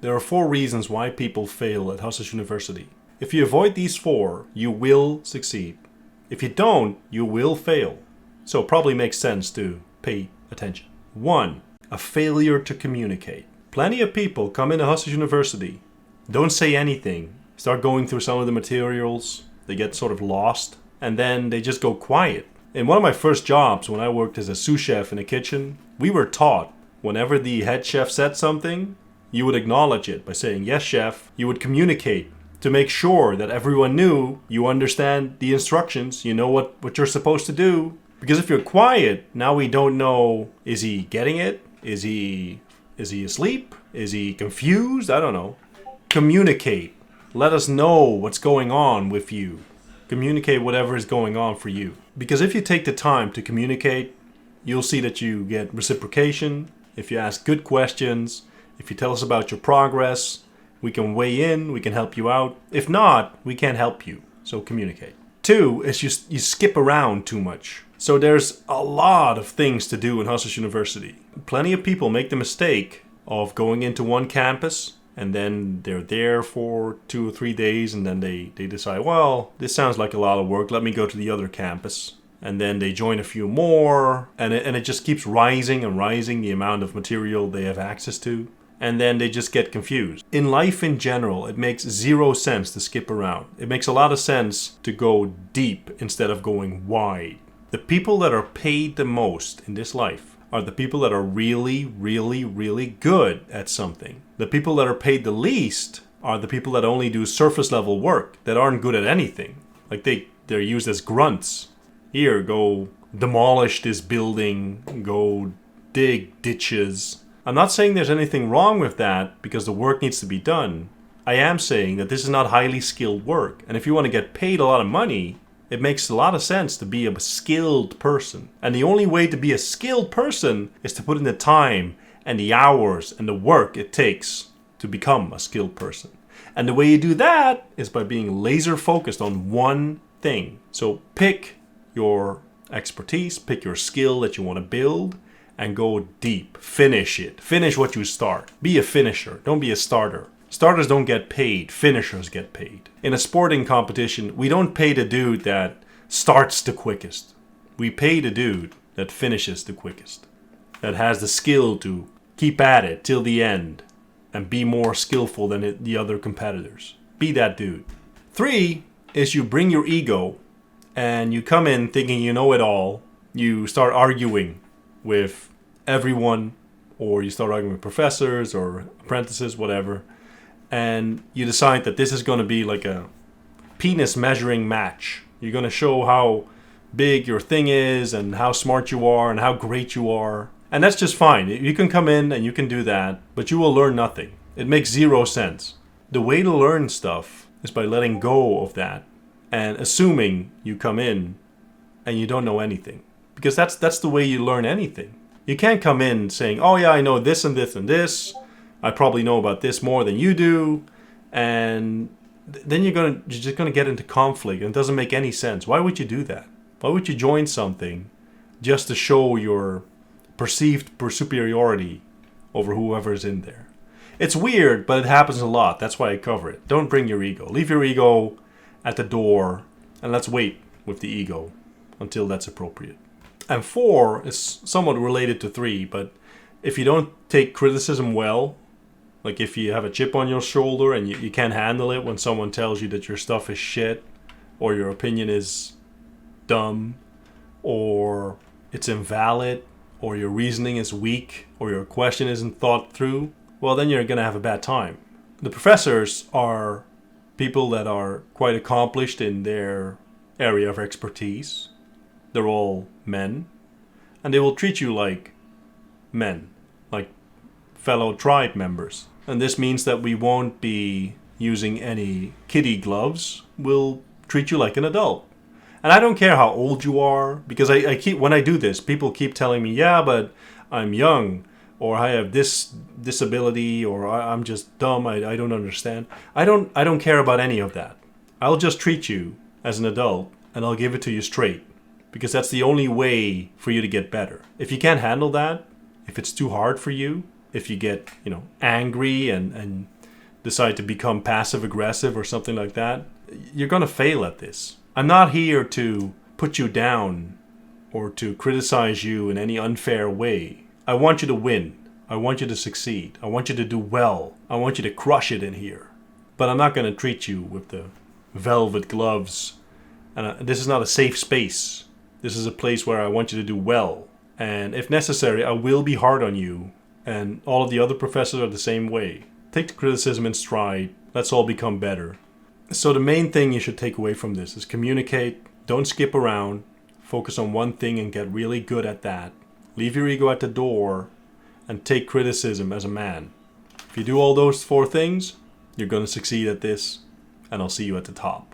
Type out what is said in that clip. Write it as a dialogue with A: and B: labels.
A: There are 4 reasons why people fail at Hustlers University. If you avoid these 4, you will succeed. If you don't, you will fail. So it probably makes sense to pay attention. 1. A failure to communicate. Plenty of people come into Hustlers University, don't say anything, start going through some of the materials, they get sort of lost, and then they just go quiet. In one of my first jobs, when I worked as a sous chef in a kitchen, we were taught whenever the head chef said something, you would acknowledge it by saying, "Yes, chef." You would communicate to make sure that everyone knew you understand the instructions, you know what you're supposed to do. Because if you're quiet, now we don't know, is he getting it? Is he asleep? Is he confused? I don't know. Communicate. Let us know what's going on with you. Communicate whatever is going on for you. Because if you take the time to communicate, you'll see that you get reciprocation. If you ask good questions, if you tell us about your progress, we can weigh in, we can help you out. If not, we can't help you. So communicate. 2 is you skip around too much. So there's a lot of things to do in Hustlers University. Plenty of people make the mistake of going into one campus and then they're there for 2 or 3 days and then they decide, well, this sounds like a lot of work, let me go to the other campus. And then they join a few more and it just keeps rising and rising, the amount of material they have access to. And then they just get confused. In life in general, it makes 0 sense to skip around. It makes a lot of sense to go deep instead of going wide. The people that are paid the most in this life are the people that are really, really, really good at something. The people that are paid the least are the people that only do surface level work, that aren't good at anything. Like they're used as grunts. Here, go demolish this building, go dig ditches. I'm not saying there's anything wrong with that because the work needs to be done. I am saying that this is not highly skilled work. And if you want to get paid a lot of money, it makes a lot of sense to be a skilled person. And the only way to be a skilled person is to put in the time and the hours and the work it takes to become a skilled person. And the way you do that is by being laser focused on one thing. So pick your expertise, pick your skill that you want to build, and go deep. Finish it. Finish what you start. Be a finisher. Don't be a starter. Starters don't get paid. Finishers get paid. In a sporting competition, we don't pay the dude that starts the quickest. We pay the dude that finishes the quickest. That has the skill to keep at it till the end and be more skillful than the other competitors. Be that dude. 3 is you bring your ego and you come in thinking you know it all. You start arguing with everyone, or you start arguing with professors or apprentices, whatever. And you decide that this is going to be like a penis measuring match. You're going to show how big your thing is and how smart you are and how great you are. And that's just fine. You can come in and you can do that, but you will learn nothing. It makes 0 sense. The way to learn stuff is by letting go of that and assuming you come in and you don't know anything. Because that's the way you learn anything. You can't come in saying, oh yeah, I know this and this and this. I probably know about this more than you do, and then you're just gonna get into conflict, and it doesn't make any sense. Why would you do that? Why would you join something just to show your perceived superiority over whoever's in there? It's weird, but it happens a lot. That's why I cover it. Don't bring your ego. Leave your ego at the door, and let's wait with the ego until that's appropriate. And 4 is somewhat related to 3, but if you don't take criticism well, like if you have a chip on your shoulder and you can't handle it when someone tells you that your stuff is shit, or your opinion is dumb, or it's invalid, or your reasoning is weak, or your question isn't thought through, well, then you're going to have a bad time. The professors are people that are quite accomplished in their area of expertise. They're all men, and they will treat you like men, like fellow tribe members. And this means that we won't be using any kiddie gloves. We'll treat you like an adult. And I don't care how old you are, because I keep, when I do this, people keep telling me, yeah, but I'm young, or I have this disability, or I'm just dumb, I don't understand. I don't care about any of that. I'll just treat you as an adult, and I'll give it to you straight, because that's the only way for you to get better. If you can't handle that, if it's too hard for you, if you get, angry and decide to become passive aggressive or something like that, you're going to fail at this. I'm not here to put you down or to criticize you in any unfair way. I want you to win. I want you to succeed. I want you to do well. I want you to crush it in here. But I'm not going to treat you with the velvet gloves. And this is not a safe space. This is a place where I want you to do well. And if necessary, I will be hard on you. And all of the other professors are the same way. Take the criticism in stride. Let's all become better. So the main thing you should take away from this is communicate. Don't skip around. Focus on one thing and get really good at that. Leave your ego at the door and take criticism as a man. If you do all those 4 things, you're going to succeed at this, and I'll see you at the top.